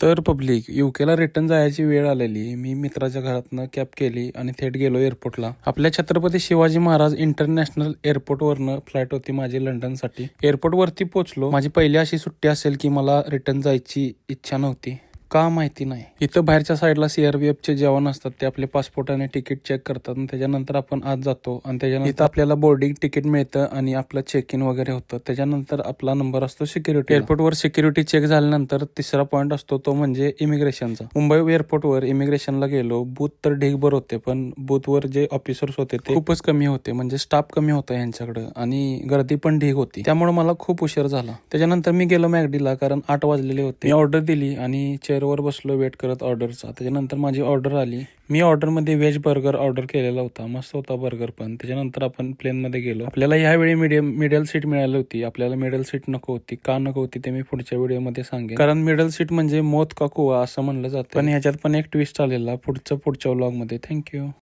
तर public यूकेला return जायची वेळ आलेली. मी मित्राच्या घरातनं कॅब केली आणि थेट गेलो एअरपोर्टला. आपल्या छत्रपती शिवाजी महाराज इंटरनॅशनल एअरपोर्टवरनं फ्लाईट होती माझी लंडनसाठी. एअरपोर्टवरती पोहोचलो. माझी पहिली अशी सुट्टी असेल की मला रिटर्न जायची इच्छा नव्हती. का माहिती नाही. इथं बाहेरच्या साईडला सीआरपीएफचे जवान असतात, ते आपले पासपोर्ट आणि तिकीट चेक करतात आणि त्याच्यानंतर आपण आत जातो आणि त्याच्यानंतर आपल्याला बोर्डिंग तिकीट मिळतं आणि आपलं चेक इन वगैरे होतं. त्याच्यानंतर आपला नंबर असतो सिक्युरिटी. एअरपोर्टवर सिक्युरिटी चेक झाल्यानंतर तिसरा पॉईंट असतो तो म्हणजे इमिग्रेशनचा. मुंबई एअरपोर्टवर इमिग्रेशनला गेलो. बूथ तर ढीगभर होते, पण बूथवर जे ऑफिसर्स होते ते खूपच कमी होते, म्हणजे स्टाफ कमी होता यांच्याकडे आणि गर्दी पण ढीग होती. त्यामुळे मला खूप उशीर झाला. त्याच्यानंतर मी गेलो मॅकडीला, कारण 8 वाजलेले होते. मी ऑर्डर दिली आणि चेअरवर बसलो वेट करत ऑर्डरचा. त्याच्यानंतर माझी ऑर्डर आली. मी ऑर्डरमध्ये व्हेज बर्गर ऑर्डर केलेला होता. मस्त होता बर्गर पण. त्याच्यानंतर आपण प्लेनमध्ये गेलो. आपल्याला ह्यावेळी मिडल सीट मिळाली होती. आपल्याला मिडल सीट नको होती. का नको होती ते मी पुढच्या व्हिडिओमध्ये सांगेन, कारण मिडल सीट म्हणजे मौत का कुवा असं म्हणलं जातं. पण ह्याच्यात पण एक ट्विस्ट आलेला पुढच्या व्लॉगमध्ये. थँक्यू.